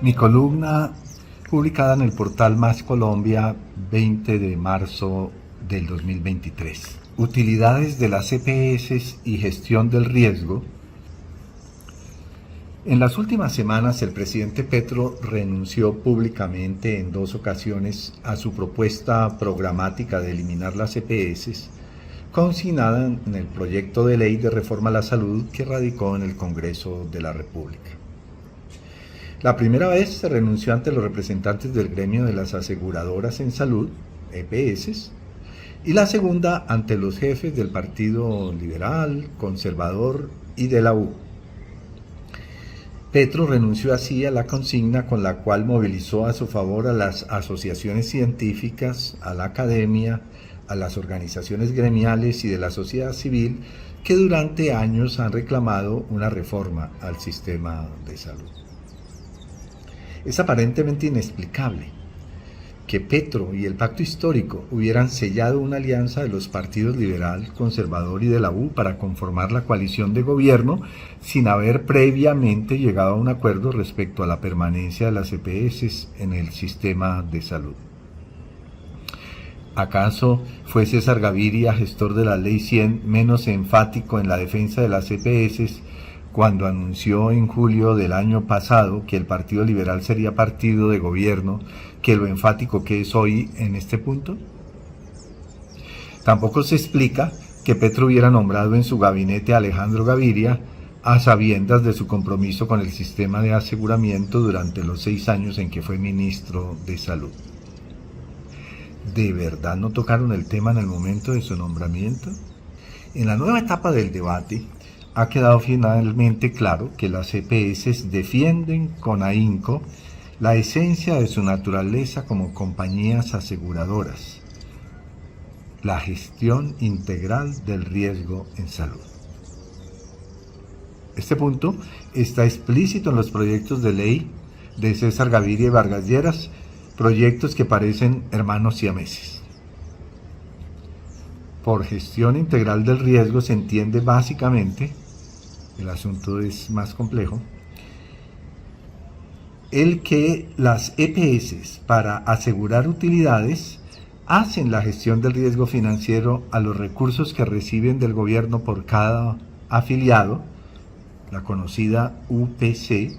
Mi columna, publicada en el portal Más Colombia, 20 de marzo del 2023. Utilidades de las EPS y gestión del riesgo. En las últimas semanas, el presidente Petro renunció públicamente en 2 ocasiones a su propuesta programática de eliminar las EPS, consignada en el proyecto de ley de reforma a la salud que radicó en el Congreso de la República. La primera vez se renunció ante los representantes del gremio de las aseguradoras en salud, EPS, y la segunda ante los jefes del Partido Liberal, Conservador y de la U. Petro renunció así a la consigna con la cual movilizó a su favor a las asociaciones científicas, a la academia, a las organizaciones gremiales y de la sociedad civil que durante años han reclamado una reforma al sistema de salud. Es aparentemente inexplicable que Petro y el Pacto Histórico hubieran sellado una alianza de los partidos liberal, conservador y de la U para conformar la coalición de gobierno sin haber previamente llegado a un acuerdo respecto a la permanencia de las EPS en el sistema de salud. ¿Acaso fue César Gaviria, gestor de la Ley 100, menos enfático en la defensa de las EPS cuando anunció en julio del año pasado que el Partido Liberal sería partido de gobierno que lo enfático que es hoy en este punto? Tampoco se explica que Petro hubiera nombrado en su gabinete a Alejandro Gaviria a sabiendas de su compromiso con el sistema de aseguramiento durante los 6 años en que fue ministro de Salud. ¿De verdad no tocaron el tema en el momento de su nombramiento? En la nueva etapa del debate, ha quedado finalmente claro que las EPS defienden con ahínco la esencia de su naturaleza como compañías aseguradoras, la gestión integral del riesgo en salud. Este punto está explícito en los proyectos de ley de César Gaviria y Vargas Lleras, proyectos que parecen hermanos siameses. Por gestión integral del riesgo se entiende básicamente, el asunto es más complejo, el que las EPS para asegurar utilidades hacen la gestión del riesgo financiero a los recursos que reciben del gobierno por cada afiliado, la conocida UPC,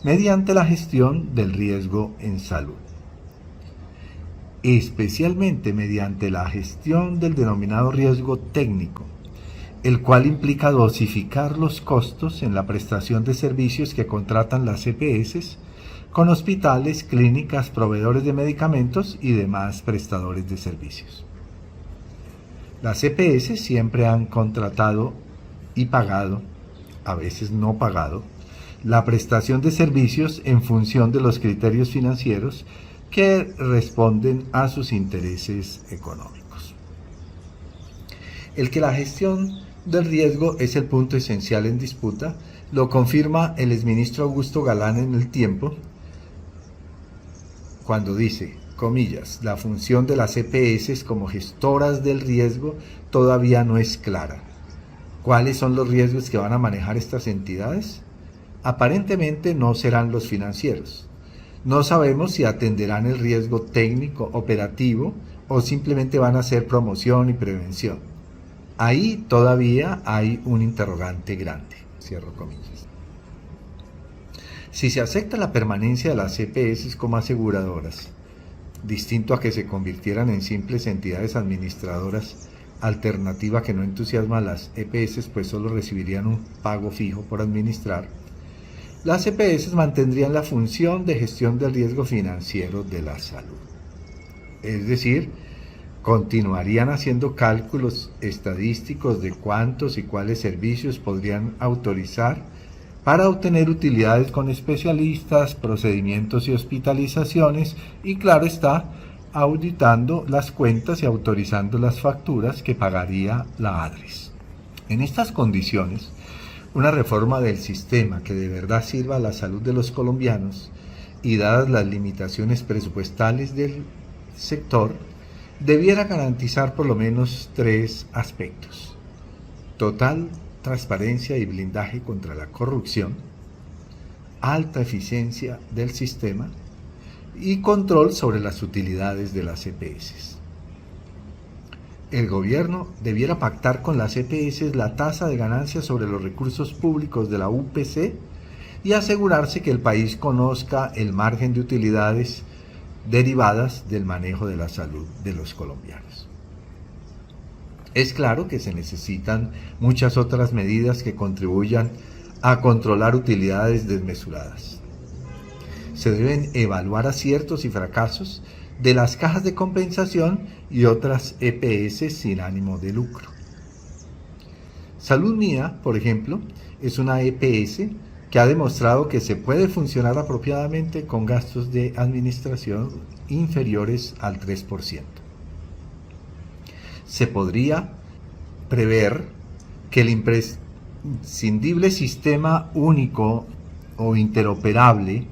mediante la gestión del riesgo en salud, especialmente mediante la gestión del denominado riesgo técnico, el cual implica dosificar los costos en la prestación de servicios que contratan las EPS con hospitales, clínicas, proveedores de medicamentos y demás prestadores de servicios. Las EPS siempre han contratado y pagado, a veces no pagado, la prestación de servicios en función de los criterios financieros que responden a sus intereses económicos. El que la gestión del riesgo es el punto esencial en disputa lo confirma el exministro Augusto Galán en El Tiempo cuando dice, comillas, la función de las EPS como gestoras del riesgo todavía no es clara. ¿Cuáles son los riesgos que van a manejar estas entidades? Aparentemente no serán los financieros. No sabemos si atenderán el riesgo técnico, operativo o simplemente van a hacer promoción y prevención. Ahí todavía hay un interrogante grande, cierro comillas. Si se acepta la permanencia de las EPS como aseguradoras, distinto a que se convirtieran en simples entidades administradoras, alternativa que no entusiasma a las EPS, pues solo recibirían un pago fijo por administrar, las EPS mantendrían la función de gestión del riesgo financiero de la salud. Es decir, continuarían haciendo cálculos estadísticos de cuántos y cuáles servicios podrían autorizar para obtener utilidades con especialistas, procedimientos y hospitalizaciones y, claro está, auditando las cuentas y autorizando las facturas que pagaría la ADRES. En estas condiciones, una reforma del sistema que de verdad sirva a la salud de los colombianos y dadas las limitaciones presupuestales del sector, debiera garantizar por lo menos 3 aspectos: total transparencia y blindaje contra la corrupción, alta eficiencia del sistema y control sobre las utilidades de las EPS. El gobierno debiera pactar con las EPS la tasa de ganancia sobre los recursos públicos de la UPC y asegurarse que el país conozca el margen de utilidades derivadas del manejo de la salud de los colombianos. Es claro que se necesitan muchas otras medidas que contribuyan a controlar utilidades desmesuradas. Se deben evaluar aciertos y fracasos de las cajas de compensación y otras EPS sin ánimo de lucro. Salud Mía, por ejemplo, es una EPS que ha demostrado que se puede funcionar apropiadamente con gastos de administración inferiores al 3%. Se podría prever que el imprescindible sistema único o interoperable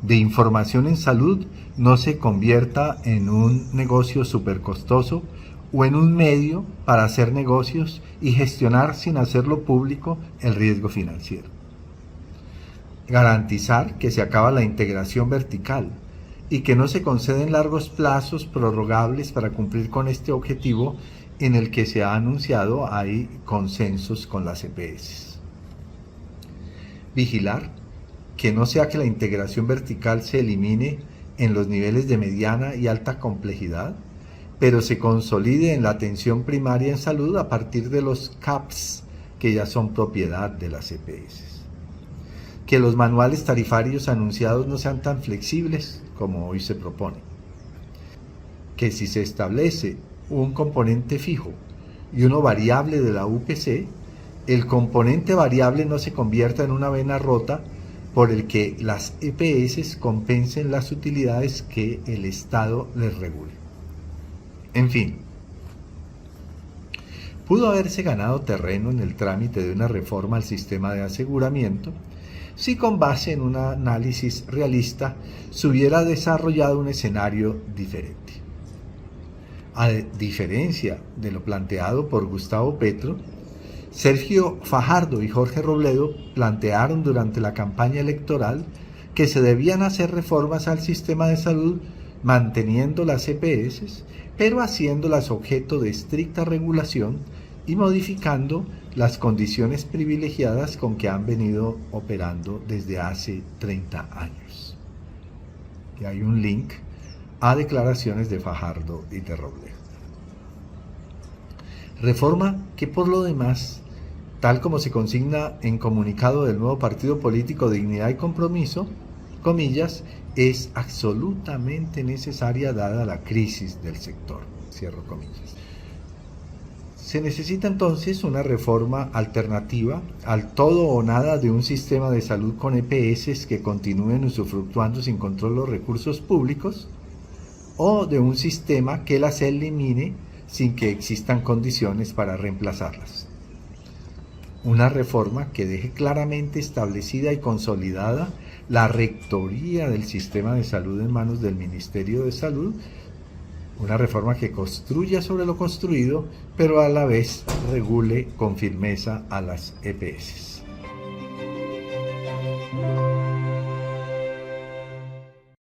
de información en salud no se convierta en un negocio súper costoso o en un medio para hacer negocios y gestionar sin hacerlo público el riesgo financiero. Garantizar que se acaba la integración vertical y que no se conceden largos plazos prorrogables para cumplir con este objetivo en el que se ha anunciado hay consensos con las EPS. Vigilar que no sea que la integración vertical se elimine en los niveles de mediana y alta complejidad, pero se consolide en la atención primaria en salud a partir de los CAPS que ya son propiedad de las EPS. Que los manuales tarifarios anunciados no sean tan flexibles como hoy se propone. Que si se establece un componente fijo y uno variable de la UPC, el componente variable no se convierta en una vena rota por el que las EPS compensen las utilidades que el Estado les regule. En fin, pudo haberse ganado terreno en el trámite de una reforma al sistema de aseguramiento si con base en un análisis realista se hubiera desarrollado un escenario diferente. A diferencia de lo planteado por Gustavo Petro, Sergio Fajardo y Jorge Robledo plantearon durante la campaña electoral que se debían hacer reformas al sistema de salud manteniendo las EPS, pero haciéndolas objeto de estricta regulación y modificando las condiciones privilegiadas con que han venido operando desde hace 30 años. Y hay un link a declaraciones de Fajardo y de Robledo. Reforma que por lo demás, tal como se consigna en comunicado del nuevo partido político Dignidad y Compromiso, comillas, es absolutamente necesaria dada la crisis del sector, cierro comillas. Se necesita entonces una reforma alternativa al todo o nada de un sistema de salud con EPS que continúen usufructuando sin control los recursos públicos, o de un sistema que las elimine sin que existan condiciones para reemplazarlas. Una reforma que deje claramente establecida y consolidada la rectoría del sistema de salud en manos del Ministerio de Salud, una reforma que construya sobre lo construido, pero a la vez regule con firmeza a las EPS.